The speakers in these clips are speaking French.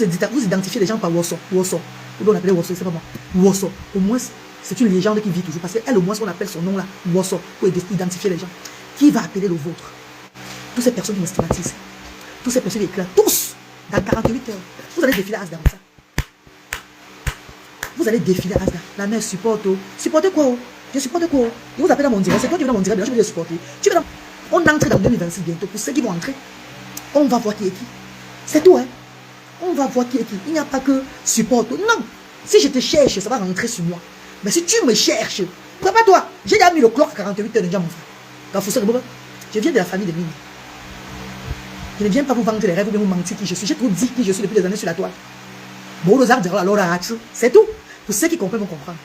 vous identifiez les gens par Wosso. Wosso. On appelait Wosso, c'est pas moi. Wosso. Au moins, c'est une légende qui vit toujours. Parce qu'elle, au moins, on appelle son nom là, Wosso, pour identifier les gens. Qui va appeler le vôtre? Toutes ces personnes qui me stigmatisent. Toutes ces personnes qui éclatent. Tous! Dans 48 heures. Vous allez défiler à Asda comme ça. Vous allez défiler à Asda. La mère supporte. Supportez quoi? Je supporte quoi? Je vous appelle dans mon direct. C'est toi qui viens dans mon direct. Je vais te supporter. On entre dans 2026 bientôt. Pour ceux qui vont entrer, on va voir qui est qui. C'est tout, hein? On va voir qui est qui. Il n'y a pas que support. Non. Si je te cherche, ça va rentrer sur moi. Mais si tu me cherches, prépare-toi. J'ai déjà mis le clock à 48 heures déjà, mon frère. Je viens de la famille de Mimi. Je ne viens pas vous vendre les rêves ou bien vous mentir qui je suis. J'ai tout dit qui je suis depuis des années sur la toile. C'est tout. Pour ceux qui comprennent, vont comprendre.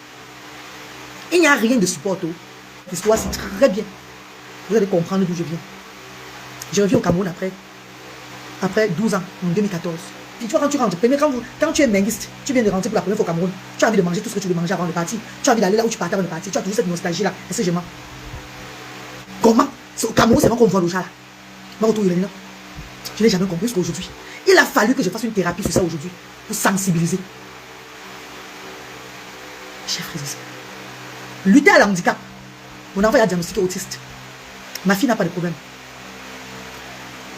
Il n'y a rien de support. L'histoire, c'est très bien. Vous allez comprendre d'où je viens. Je reviens au Cameroun après 12 ans, en 2014. Puis tu vois, quand tu rentres, quand tu es menguiste, tu viens de rentrer pour la première fois au Cameroun, tu as envie de manger tout ce que tu veux manger avant de partir. Tu as envie d'aller là où tu partais avant de partir. Tu as toujours cette nostalgie-là. Est-ce que je mens? Comment? Au Cameroun, c'est moi qu'on voit le chat là. Je n'ai jamais compris jusqu'à aujourd'hui. Il a fallu que je fasse une thérapie sur ça aujourd'hui, pour sensibiliser. Chers frères et sœurs, lutter à l'handicap. Mon enfant est diagnostiqué autiste. Ma fille n'a pas de problème.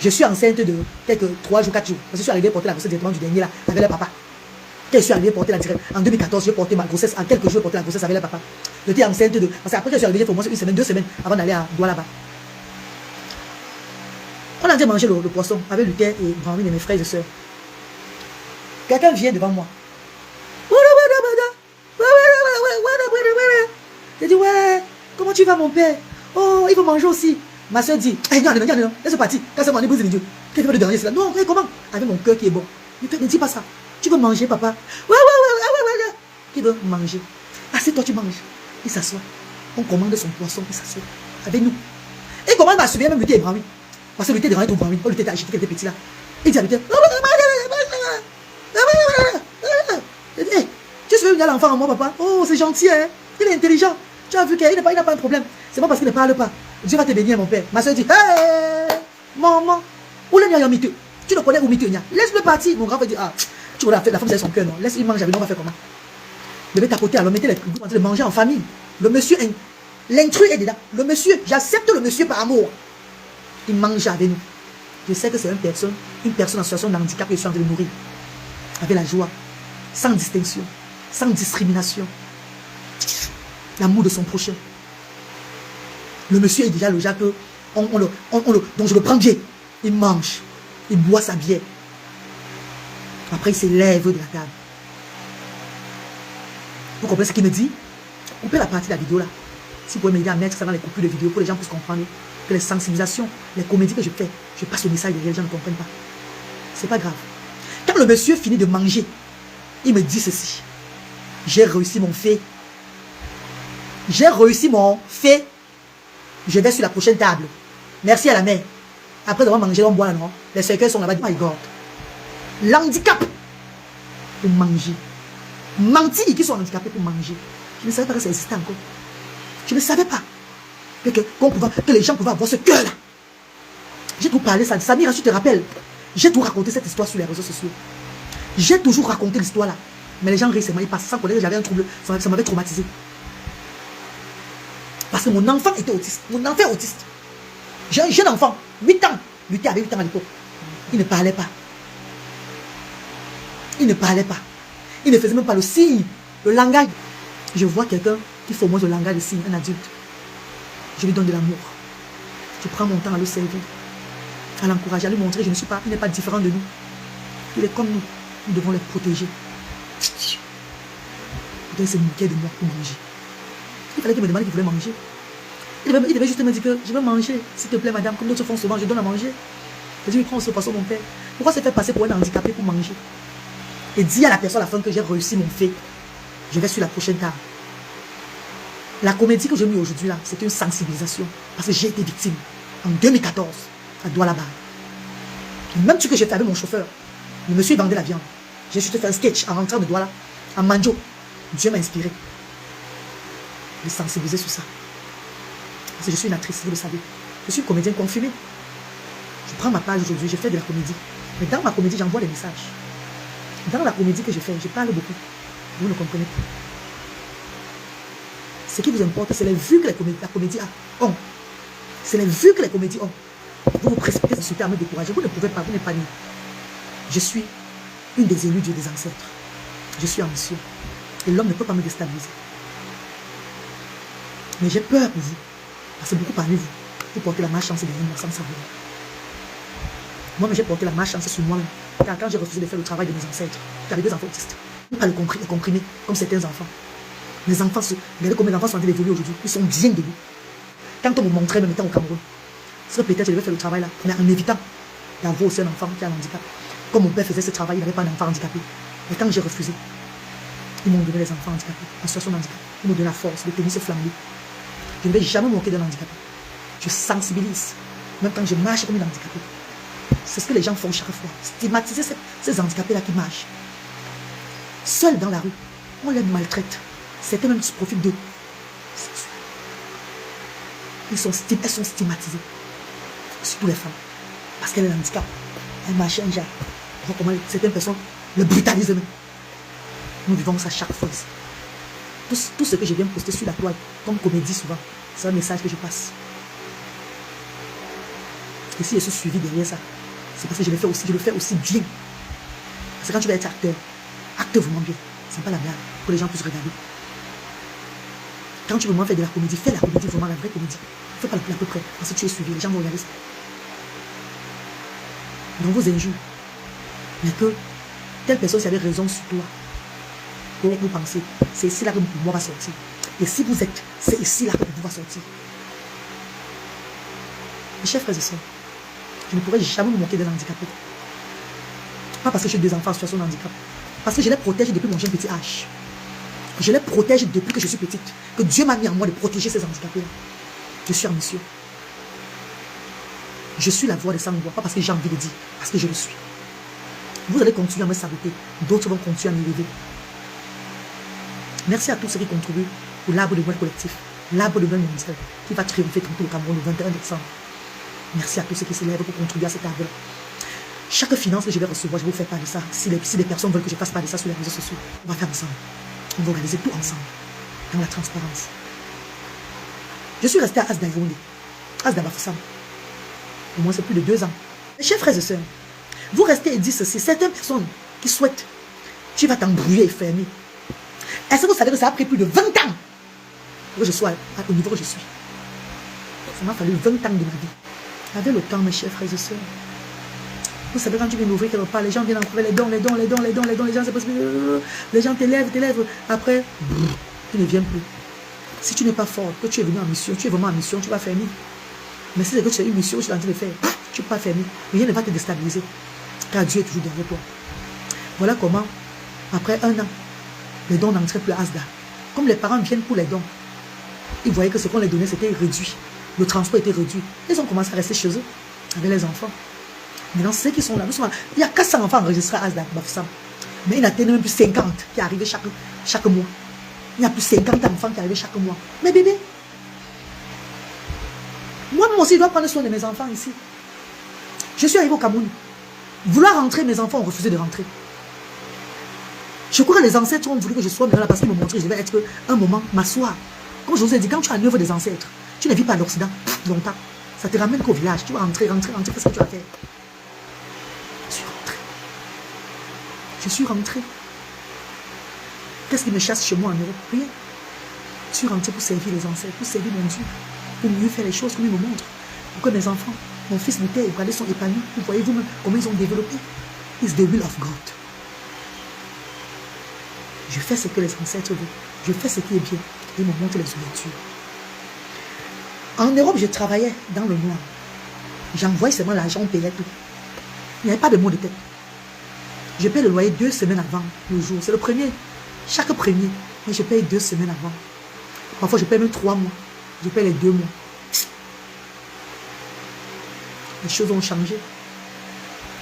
Je suis enceinte de quelques 3 jours, 4 jours. Parce que je suis arrivé à porter la grossesse directement du dernier là, avec le papa. Quand je suis arrivé à porter la direct, en 2014, j'ai porté ma grossesse, en quelques jours, j'ai porté la grossesse avec le papa. J'étais enceinte de. Parce qu'après que je suis arrivé, il faut au moins une semaine, 2 semaines avant d'aller à Douala là-bas. On a déjà mangé le poisson avec Luther et Brahmin et mes frères et sœurs. Quelqu'un vient devant moi. J'ai dit, ouais, comment tu vas mon père? Oh, il faut manger aussi. Ma soeur dit, non, laisse partir. Quand c'est mon épouse, Dieu. Qu'est-ce que tu veux dernier là? Non, comment? Avec mon cœur qui est bon. Ne dis pas ça. Tu veux manger, papa? Ouais. Qui veut manger? Assieds-toi, tu manges. Il s'assoit. On commande son poisson, il s'assoit. Avec nous. Et comment il m'a suivi même Luther et Brahmin? Parce que Luther est tout Brahmin. Luther était agité, il était petit là. Il dit à Luther, tu sais venir l'enfant en moi, papa? Oh, c'est gentil, hein? Il est intelligent. Tu as vu qu'il n'a pas un problème. C'est pas parce qu'il ne parle pas. Dieu va te bénir, mon père. Ma soeur dit, hey, maman, où est le miteux? Tu le connais où miteux? Laisse-le partir. Mon grand frère dit, ah, tu vois, la femme, c'est son cœur, non? Laisse-le manger avec nous, on va faire comment? Je vais tapoter, alors mettez le manger en famille. Le monsieur, l'intrus est dedans. Le monsieur, j'accepte le monsieur par amour. Il mange avec nous. Je sais que c'est une personne en situation de handicap que je suis en train de nourrir. Avec la joie, sans distinction, sans discrimination. L'amour de son prochain. Le monsieur est déjà le genre que donc je le prends bien. Il mange. Il boit sa bière. Après, il s'élève de la table. Vous comprenez ce qu'il me dit? Coupez la partie de la vidéo là. Si vous pouvez m'aider à mettre ça dans les coupures de vidéo pour les gens puissent comprendre que les sensibilisations, les comédies que je fais, je passe le message derrière, les gens ne comprennent pas. C'est pas grave. Quand le monsieur finit de manger, il me dit ceci. J'ai réussi mon fait. J'ai réussi mon fait. Je vais sur la prochaine table. Merci à la mère. Après avoir mangé, on boit là, non? Les cercueils sont là-bas. My God. L'handicap pour manger. Mentir qu'ils sont handicapés pour manger. Je ne savais pas que ça existait encore. Je ne savais pas que les gens pouvaient avoir ce cœur-là. J'ai tout parlé, ça. Samira, tu te rappelles? J'ai tout raconté cette histoire sur les réseaux sociaux. J'ai toujours raconté l'histoire là. Mais les gens rient, ils passent sans connaître que j'avais un trouble. Ça m'avait traumatisé. Parce que mon enfant était autiste. Mon enfant est autiste. J'ai un jeune enfant, 8 ans. Lui avait 8 ans à l'époque. Il ne parlait pas. Il ne parlait pas. Il ne faisait même pas le signe, le langage. Je vois quelqu'un qui fait au moins le langage de signe, un adulte. Je lui donne de l'amour. Je prends mon temps à le servir, à l'encourager, à lui montrer il n'est pas différent de nous. Il est comme nous. Nous devons les protéger. Il devait se moquer de moi pour manger. Il fallait qu'il me demande qu'il voulait manger. Il devait juste me dire que je veux manger, s'il te plaît, madame, comme d'autres font souvent, je donne à manger. Je dis, il prend ce poisson, mon père. Pourquoi se fait passer pour un handicapé pour manger? Et dis à la personne à la fin que j'ai réussi mon fait. Je vais sur la prochaine table. La comédie que j'ai mis aujourd'hui là, c'était une sensibilisation. Parce que j'ai été victime en 2014 à Douala-Bas. Même ce que j'ai fait avec mon chauffeur, le monsieur vendait la viande. J'ai juste fait un sketch en rentrant de Douala, en Manjo. Dieu m'a inspiré de sensibiliser sur ça. Parce que je suis une actrice, vous le savez. Je suis une comédienne confirmée. Je prends ma page aujourd'hui, je fais de la comédie. Mais dans ma comédie, j'envoie des messages. Dans la comédie que je fais, je parle beaucoup. Vous ne comprenez pas. Ce qui vous importe, c'est les vues que la comédie a. C'est les vues que les comédies ont. Vous vous précipitez à me décourager. Vous ne pouvez pas, vous n'êtes pas né. Je suis une des élues Dieu des ancêtres. Je suis en mission. Et l'homme ne peut pas me déstabiliser. Mais j'ai peur pour vous. Parce que beaucoup parmi vous, vous portez la malchance derrière moi sans savoir. Moi, j'ai porté la malchance sur moi-même. Car quand j'ai refusé de faire le travail de mes ancêtres, j'avais des enfants autistes. Pas le comprimé, comme certains enfants. Les enfants, regardez combien d'enfants sont en train d'évoluer aujourd'hui. Ils sont bien debout. Quand on me montrait, même étant au Cameroun, c'est peut-être je devais faire le travail là, mais en évitant d'avoir aussi un enfant qui a un handicap. Comme mon père faisait ce travail, il n'avait pas d'enfant handicapé. Et quand j'ai refusé, ils m'ont donné les enfants handicapés, en situation de handicap. Ils m'ont donné la force de tenir ce flambeau. Je ne vais jamais me moquer d'un handicapé. Je sensibilise. Même quand je marche comme une handicapée. C'est ce que les gens font chaque fois. Stigmatiser ces handicapés-là qui marchent. Seuls dans la rue, on les maltraite. Certains même se profitent d'eux. Elles sont stigmatisées. Surtout les femmes. Parce qu'elles ont un handicap. Elles marchent un genre. Comment certaines personnes le brutalisent même. Nous vivons ça chaque fois ici. Tout ce que je viens poster sur la toile, comme comédie souvent, c'est un message que je passe. Et si je suis suivi derrière ça, c'est parce que je le fais aussi bien. Parce que quand tu vas être acteur, acte vraiment bien. C'est pas la blague, pour que les gens puissent regarder. Quand tu veux vraiment faire de la comédie, fais la comédie, vraiment la vraie comédie. Fais pas la peu près, parce que tu es suivi, les gens vont regarder ça. Donc vous injures. Mais que telle personne, s'il avait raison sur toi, pour vous penser, c'est ici là que mon pouvoir va sortir. Et si vous êtes, c'est ici là que mon pouvoir va sortir. Mes chers frères et sœurs, je ne pourrais jamais me moquer d'un handicapé. Pas parce que j'ai deux enfants en situation de handicap. Parce que je les protège depuis mon jeune petit âge. Je les protège depuis que je suis petite. Que Dieu m'a mis en moi de protéger ces handicapés-là. Je suis en mission. Je suis la voix de sans voix. Pas parce que j'ai envie de dire. Parce que je le suis. Vous allez continuer à me saboter. D'autres vont continuer à m'élever. Merci à tous ceux qui contribuent pour l'arbre de Noël collectif. L'arbre de Noël mondial qui va triompher tantôt le Cameroun le 21 décembre. Merci à tous ceux qui s'élèvent pour contribuer à cet arbre-là. Chaque finance que je vais recevoir, je vais vous faire part de ça. Si des personnes veulent que je fasse part de ça sur les réseaux sociaux, on va faire ensemble. On va organiser tout ensemble. Dans la transparence. Je suis resté à Asda Yaoundé. Asda Bafoussam. Au moins, c'est plus de 2 ans. Mes chers frères et sœurs, vous restez et dites ceci. Certaines personnes qui souhaitent, tu vas t'embrouiller et fermer. Est-ce que vous savez que ça a pris plus de 20 ans pour que je sois au niveau que je suis? Ça m'a fallu 20 ans de ma vie. Avec le temps, mes chers frères et sœurs. Vous savez, quand tu viens d'ouvrir quelque part, les gens viennent en trouver les dons, les gens, c'est possible. Les gens t'élèvent. Après, tu ne viens plus. Si tu n'es pas fort, que tu es venu en mission, tu es vraiment en mission, tu vas fermer. Mais si c'est que tu as une mission, tu es en train de faire, tu ne peux pas fermer. Rien ne va te déstabiliser. Car Dieu est toujours derrière toi. Voilà comment, après 1 an, les dons n'entraient plus à Asda. Comme les parents viennent pour les dons, ils voyaient que ce qu'on les donnait, c'était réduit. Le transport était réduit. Ils ont commencé à rester chez eux, avec les enfants. Maintenant, ceux qui sont là, il y a 400 enfants enregistrés à Asda, Bafoussam. Mais il n'y en a même plus 50 qui arrivent chaque mois. Il y a plus 50 enfants qui arrivent chaque mois. Mais bébé, moi aussi, je dois prendre soin de mes enfants ici. Je suis arrivé au Cameroun. Vouloir rentrer, mes enfants ont refusé de rentrer. Je crois que les ancêtres ont voulu que je sois là parce qu'ils me montraient que je devais être un moment, m'asseoir. Comme je vous ai dit, quand tu as l'œuvre des ancêtres, tu ne vis pas à l'Occident longtemps. Ça te ramène qu'au village. Tu vas rentrer, qu'est-ce que tu vas faire? Je suis rentré. Qu'est-ce qui me chasse chez moi en Europe? Rien. Je suis rentré pour servir les ancêtres, pour servir mon Dieu, pour mieux faire les choses comme il me montre. Pour que mes enfants, mon fils Mouté et Bradley sont épanouis. Vous voyez vous-même comment ils ont développé. It's the will of God. Je fais ce que les ancêtres veulent. Je fais ce qui est bien. Ils me montrent les ouvertures. En Europe, je travaillais dans le noir. J'envoyais seulement l'argent, on payait tout. Il n'y avait pas de mot de tête. Je paye le loyer 2 semaines avant le jour. C'est le premier. Chaque premier. Mais je paye 2 semaines avant. Parfois, je paye même 3 mois. Je paye les 2 mois. Les choses ont changé.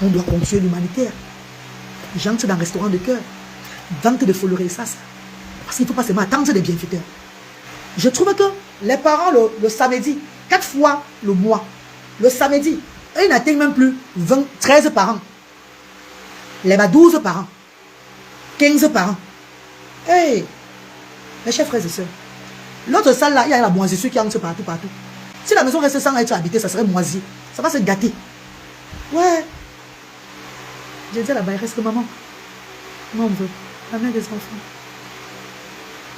On doit continuer l'humanitaire. J'entre dans un restaurant de cœur. Vente de folerie, ça. Parce qu'il ne faut pas seulement attendre des bienfaiteurs. Je trouve que les parents, le samedi, 4 fois le mois, le samedi, eux, ils n'atteignent même plus 13 par an. Les 12 par an. 15 parents. Hey, mes chers frères et sœurs, l'autre salle là, il y a la moisissure qui entre partout, partout. Si la maison reste sans être habitée, ça serait moisi. Ça va se gâter. Ouais. J'ai dit à la bailleresse que maman, on veut la mère des enfants.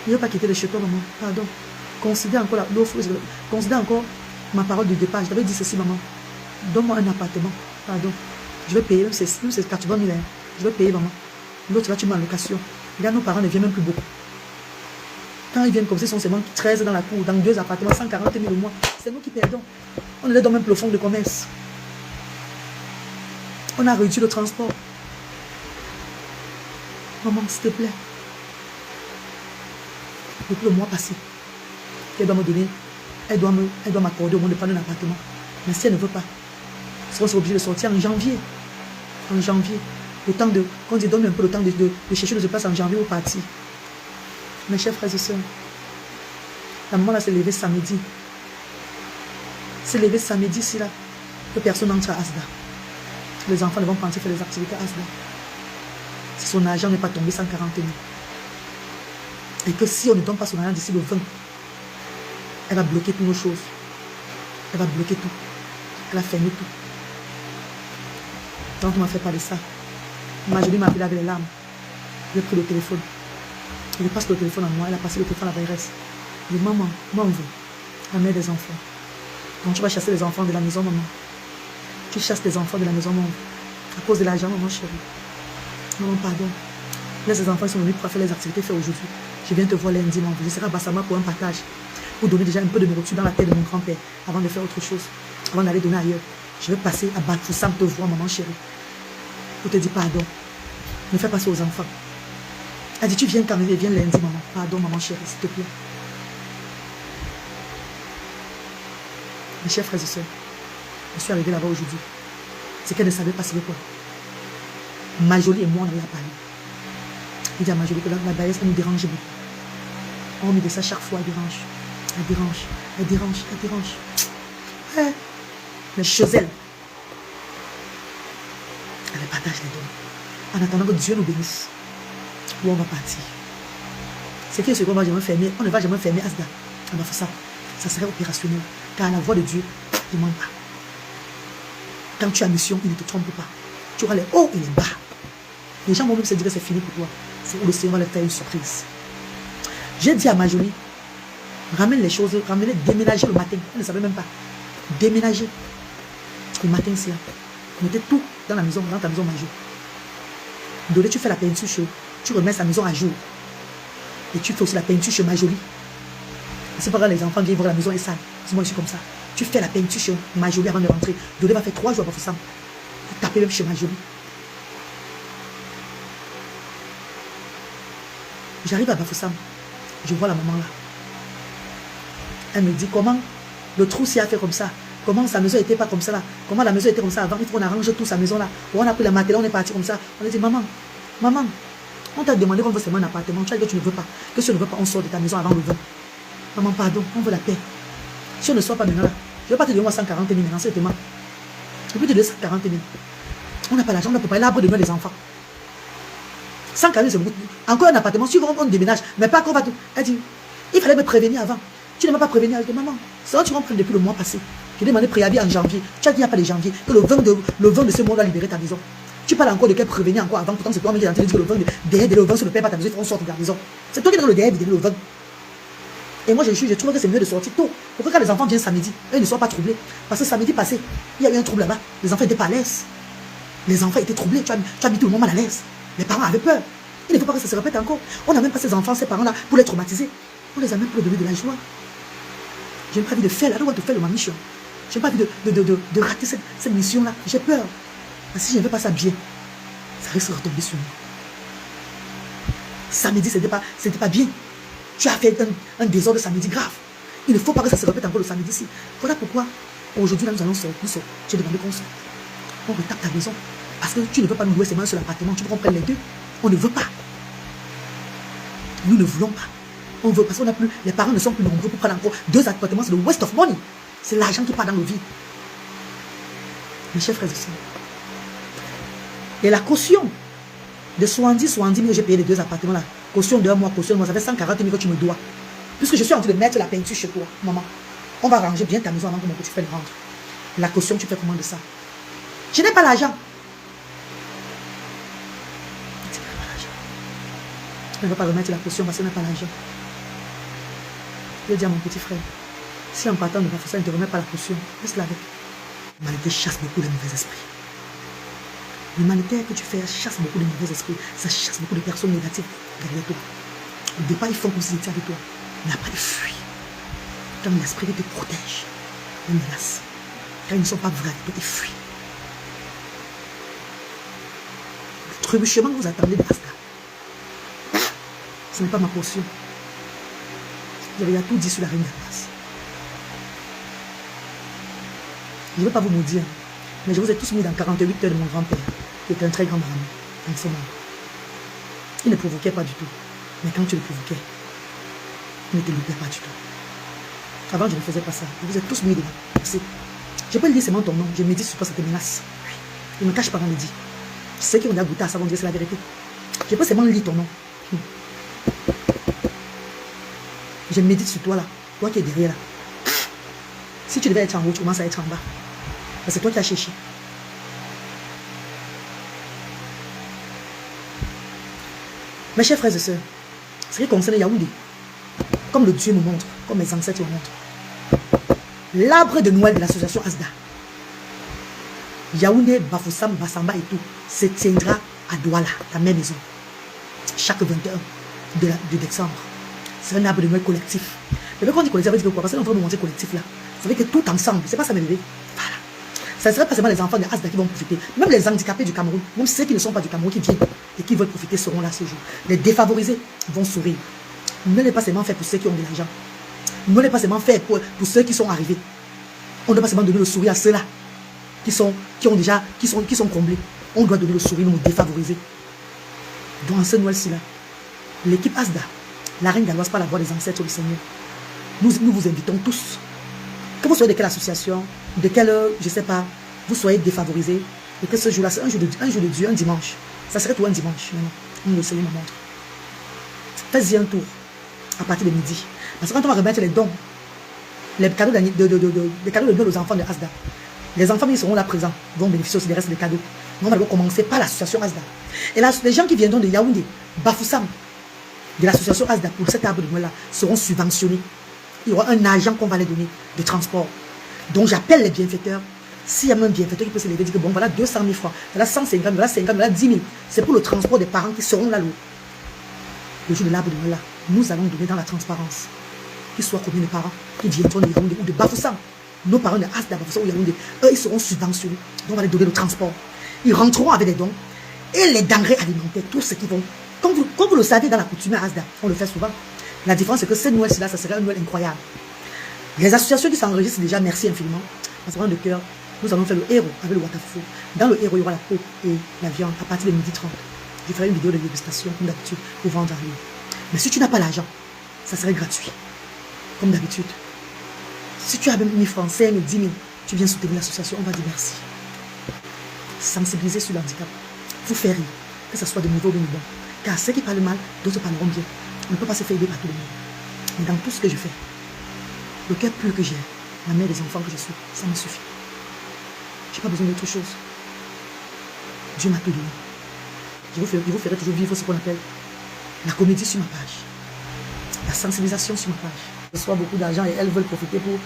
Je ne veux pas quitter le chez toi, maman. Pardon. Considère encore l'offre, considère encore ma parole de départ. Je t'avais dit ceci, maman. Donne-moi un appartement. Pardon. Je vais payer, même c'est 80 000. Je vais payer, maman. L'autre là, tu mets en location. Regarde, nos parents ne viennent même plus beaucoup. Quand ils viennent comme ça, ils sont seulement 13 dans la cour, dans 2 appartements, 140 000 au mois. C'est nous qui perdons. On est dans même le fonds de commerce. On a réduit le transport. Maman, s'il te plaît. Depuis le mois passé, elle doit me donner, elle doit m'accorder au moins de prendre un appartement. Mais si elle ne veut pas, on sera obligé de sortir en janvier. En janvier. Le temps de, quand je donne un peu le temps de chercher de se place en janvier ou partir. Mes chers frères et sœurs, la maman là s'est levée samedi. S'est levée samedi, c'est là que personne n'entre à Asda. Les enfants ne vont pas entrer faire des activités à Asda. Si son argent n'est pas tombé 140 000. Et que si on ne donne pas son argent d'ici le 20, elle va bloquer toutes nos choses. Elle va bloquer tout. Elle va fermer tout. Donc on m'a fait parler de ça. Marjorie m'a appelé avec les larmes. J'ai pris le téléphone. Il passe le téléphone à moi. Elle a passé le téléphone à la bailleresse. Je dis, maman, moi on veut. La mère des enfants. Donc tu vas chasser les enfants de la maison, maman. Tu chasses les enfants de la maison, maman. À cause de l'argent, maman chérie. Maman, pardon. Laisse les enfants, ils sont venus pour faire les activités faites aujourd'hui. Je viens te voir lundi, maman. Je serai à Bassama pour un partage. Pour donner déjà un peu de nourriture dans la tête de mon grand-père. Avant de faire autre chose. Avant d'aller donner ailleurs. Je vais passer à Bafoussam te voir, maman chérie. Pour te dire pardon. Ne fais pas ça aux enfants. Elle dit, tu viens quand même, viens lundi, maman. Pardon, maman chérie, s'il te plaît. Mes chers frères et sœurs, je suis arrivée là-bas aujourd'hui. C'est qu'elle ne savait pas c'est quoi. Marjorie et moi, on avait parlé. Il dit à Marjorie que la baillesse, elle nous dérange beaucoup. On met de ça chaque fois, elle dérange. Elle dérange, elle dérange, elle dérange. Ouais. Mais chez elle, elle partage les dons. En attendant que Dieu nous bénisse. Où on va partir. C'est que ce qu'on va jamais fermer. On ne va jamais fermer Asda. On va faire ça. Ça serait opérationnel. Car la voix de Dieu ne demande pas. Quand tu as mission, il ne te trompe pas. Tu auras les hauts et les bas. Les gens vont même se dire que c'est fini pour toi. C'est où le Seigneur va leur faire une surprise. J'ai dit à Marjorie, ramène les choses, ramène, déménager le matin. Elle ne savait même pas. Déménager. Le matin, c'est là. Mettez tout dans la maison, dans ta maison Marjorie. Dole, tu fais la peinture chez, tu remets sa maison à jour. Et tu fais aussi la peinture chez Marjorie. C'est pas grave, les enfants viennent voir la maison est sale. Moi, je suis comme ça. Tu fais la peinture chez Marjorie avant de rentrer. Dole va faire 3 jours à Bafoussam. Vous tapez même chez Marjorie. J'arrive à Bafoussam. Je vois la maman là. Elle me dit comment le trou s'y a fait comme ça. Comment sa maison n'était pas comme ça là. Comment la maison était comme ça avant. Il faut qu'on arrange tout sa maison là. On a pris la matière, on est parti comme ça. On a dit maman, maman, on t'a demandé qu'on veut seulement un appartement. Tu as dit que tu ne veux pas. Que si on ne veut pas, on sort de ta maison avant le 20. Maman, pardon, on veut la paix. Si on ne sort pas maintenant là, je ne vais pas te donner 140 000 maintenant, c'est demain. Je peux te donner 140 000. On n'a pas l'argent, on ne peut pas aller l'arbre de nous les enfants. 140 000, c'est beaucoup. Encore un appartement, si on déménage, mais pas qu'on va tout. Elle dit, il fallait me prévenir avant. Tu ne m'as pas prévenu. Elle dit, maman, c'est vrai, tu vas me prendre depuis le mois passé. J'ai demandé préavis en janvier. Tu as dit qu'il n'y a pas de janvier. Que le 20 de ce mois, on va libérer ta maison. Tu parles encore de quel prévenir encore avant. Pourtant, c'est toi-même qui es en train de dire que le 20 derrière le 20 sur le père pas ta maison, on sort de la maison. C'est toi qui es dans le derrière le 20. Et moi, je trouve que c'est mieux de sortir tôt. Pourquoi quand les enfants viennent samedi, ils ne soient pas troublés. Parce que samedi passé, il y a eu un trouble là-bas. Les enfants n'étaient pas à l'aise. Les enfants étaient troublés. Tu as mis tout le monde mal à l'aise. Les parents avaient peur. Il ne faut pas que ça se répète encore. On n'a même pas ces enfants, ces parents-là, pour les traumatiser. On les a même pour donner de la joie. Je n'ai pas envie de faire là, de faire le mission. Je n'ai pas envie de rater cette mission-là. J'ai peur. Parce que si je ne fais pas ça bien, ça risque de retomber sur moi. Samedi, ce n'était pas bien. Tu as fait un désordre samedi grave. Il ne faut pas que ça se répète encore le samedi-ci. Voilà pourquoi, aujourd'hui, là, nous allons sortir. J'ai demandé qu'on sorte. On retape ta maison. Parce que tu ne veux pas nous louer seulement sur l'appartement. Tu veux qu'on prenne les deux. On ne veut pas. Nous ne voulons pas. On veut parce qu'on n'a plus. Les parents ne sont plus nombreux pour prendre encore 2 appartements. C'est le waste of money. C'est l'argent qui part dans le vide. Mes chers frères et sœurs. Et la caution De 70 000, j'ai payé les 2 appartements là. Caution d'1 mois, caution de mois, ça fait 140 000 que tu me dois. Puisque je suis en train de mettre la peinture chez toi, maman. On va ranger bien ta maison avant que mon petit frère rentre. La caution, tu fais comment de ça? Je n'ai pas l'argent. Je ne vais pas remettre la caution parce que je n'ai pas l'argent. Je dis à mon petit frère, si en partant de Bafoussam, il ne te remet pas la caution, laisse-la avec. L'humanité chasse beaucoup de mauvais esprits. L'humanité que tu fais chasse beaucoup de mauvais esprits. Ça chasse beaucoup de personnes négatives derrière toi. Au départ, ils font comme s'ils étaient avec toi. Mais après, ils fuient. Quand l'esprit te protège, ils menacent. Quand ils ne sont pas vrais avec toi, ils fuient. Le trébuchement que vous attendez de Asta, ce n'est pas ma portion. J'avais tout dit sur la reine d'Abbas. Je ne veux pas vous maudire, mais je vous ai tous mis dans 48 heures de mon grand-père, qui est un très grand marabout, en ce moment. Il ne provoquait pas du tout. Mais quand tu le provoquais, il ne te loupait pas du tout. Avant, je ne faisais pas ça. Je vous ai tous mis dedans. Merci. Je peux le dire seulement ton nom. Je médite sur toi, ça te menace. Oui. Il ne me cache pas dans le dit. Ceux qui ont déjà goûté à ça vont dire c'est la vérité. Je peux seulement lire ton nom. Je médite sur toi là. Toi qui es derrière là. Si tu devais être en haut, tu commences à être en bas. Parce que c'est toi qui as cherché. Mes chers frères et sœurs, ce qui concerne Yaoundé, comme le Dieu me montre, comme mes ancêtres me montrent, l'arbre de Noël de l'association Asda, Yaoundé, Bafoussam, Bassamba et tout, se tiendra à Douala, la même maison, chaque 21 de décembre. C'est un arbre de Noël collectif. Mais quand on dit collectif, ça veut dire quoi? Parce que l'enfant nous montrer collectif là. Ça veut dire que tout ensemble, c'est pas ça mes bébés. Voilà. Ça ne serait pas seulement les enfants de Asda qui vont profiter. Même les handicapés du Cameroun, même ceux qui ne sont pas du Cameroun, qui viennent et qui veulent profiter seront là ce jour. Les défavorisés vont sourire. Ne l'est pas seulement fait pour ceux qui ont de l'argent. Ne l'est pas seulement fait pour ceux qui sont arrivés. On ne doit pas seulement donner le sourire à ceux-là qui sont comblés. On doit donner le sourire aux défavorisés. Dans ce Noël-ci là, l'équipe Asda, la reine galloise par la voix des ancêtres du Seigneur, nous vous invitons tous. Que vous soyez de quelle association, de quelle, je ne sais pas, vous soyez défavorisés, et que ce jour-là, c'est un jour de Dieu, un dimanche. Ça serait tout un dimanche, maintenant. Le Seigneur me montre. Faites-y un tour, à partir de midi. Parce que quand on va remettre les dons, les cadeaux de Noël aux enfants de Asda, les enfants qui seront là présents vont bénéficier aussi des restes des cadeaux. Nous, on va commencer par l'association Asda. Et là, les gens qui viendront de Yaoundé, Bafoussam, de l'association Asda pour cet arbre de Noël-là, seront subventionnés. Il y aura un agent qu'on va les donner de transport. Donc j'appelle les bienfaiteurs. S'il y a même un bienfaiteur qui peut se lever et dire que bon, voilà 200 000 francs, voilà 150, voilà 50, voilà 10 000. C'est pour le transport des parents qui seront là le jour de l'arbre de Noël. Nous allons donner dans la transparence. Qu'ils soient combien de parents qui viendront de Yaoundé ou de Bafoussam. Nos parents de Asda, Bafoussam ou Yaoundé, eux, ils seront subventionnés. Donc on va les donner le transport. Ils rentreront avec des dons et les denrées alimentaires, tout ce qui vont. Comme vous le savez dans la coutume à Asda, on le fait souvent. La différence, c'est que ce Noël-là, ça serait un Noël incroyable. Les associations qui s'enregistrent déjà, merci infiniment. Parce que dans le cœur, nous allons faire le héros avec le Watafu. Dans le héros, il y aura la peau et la viande à partir de 12h30. Je ferai une vidéo de dégustation, comme d'habitude, pour vendre en ligne. Mais si tu n'as pas l'argent, ça serait gratuit. Comme d'habitude. Si tu as même 1000 francs, 5 000, 10 000, tu viens soutenir l'association, on va dire merci. Sensibiliser sur l'handicap. Vous faire rire, que ce soit de mauvais ou de bon. Car ceux qui parlent mal, d'autres parleront bien. On ne peut pas se faire aider par tout le monde. Mais dans tout ce que je fais, le cœur pur que j'ai, la mère des enfants que je suis, ça me suffit. Je n'ai pas besoin d'autre chose. Dieu m'a tout donné. Je vous ferai toujours vivre ce qu'on appelle la comédie sur ma page. La sensibilisation sur ma page. Je reçois beaucoup d'argent et elles veulent profiter pour...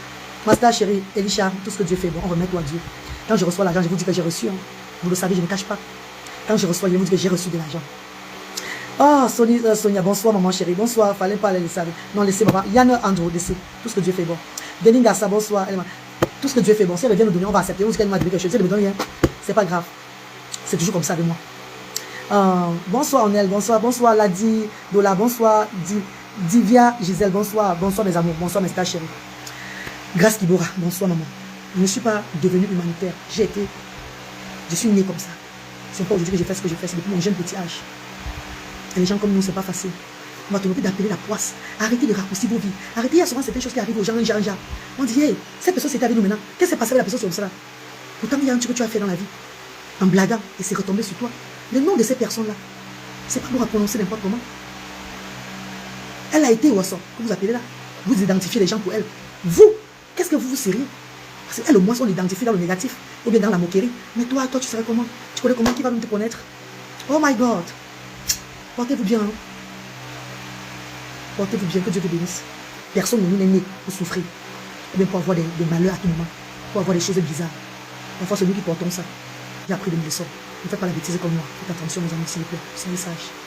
Master chérie, Elisha, tout ce que Dieu fait, bon, on remet tout à Dieu. Quand je reçois l'argent, je vous dis que j'ai reçu. Hein. Vous le savez, je ne cache pas. Quand je reçois, je vous dis que j'ai reçu de l'argent. Oh, Sonia, bonsoir maman chérie, bonsoir, fallait pas les laisser. Non, laissez maman. Yann Andrew, laissez. Tout ce que Dieu fait bon. Deningasa, bonsoir. Tout ce que Dieu fait bon. Si elle vient nous donner, on va accepter. On dit qu'elle m'a donné quelque chose. Si elle ne me donne rien, c'est pas grave. C'est toujours comme ça avec moi. Bonsoir Onel, bonsoir Ladi Dola, bonsoir Divia Gisèle, bonsoir mes amours, bonsoir mes stars chéris. Grâce Kibora, bonsoir maman. Je ne suis pas devenue humanitaire. Je suis née comme ça. C'est pas aujourd'hui que j'ai fait ce que je fais, c'est depuis mon jeune petit âge. Et les gens comme nous, c'est pas facile. On va te demander d'appeler la poisse. Arrêtez de raccourcir vos vies. Arrêtez, il y a souvent certaines choses qui arrivent aux gens, un genre. On dit, hey, cette personne c'était avec nous maintenant. Qu'est-ce qui s'est passé avec la personne sur cela? Pourtant, il y a un truc que tu as fait dans la vie. En blaguant, et c'est retombé sur toi. Le nom de ces personnes-là, C'est pas bon à prononcer n'importe comment. Elle a été Ouasso, que vous appelez là. Vous identifiez les gens pour elle. Vous, qu'est-ce que vous vous seriez? Parce qu'elle, au moins, on l'identifie dans le négatif ou bien dans la moquerie. Mais toi, tu serais comment? Tu connais comment? Qui va même te connaître? Oh my God. Portez-vous bien. Hein? Portez-vous bien, que Dieu te bénisse. Personne ne nous est né pour souffrir. Ou bien pour avoir des malheurs à tout moment. Pour avoir des choses bizarres. Parfois, c'est nous qui portons ça. J'ai appris de me leçon. Ne faites pas la bêtise comme moi. Faites attention aux amis, s'il vous plaît. Soyez sages.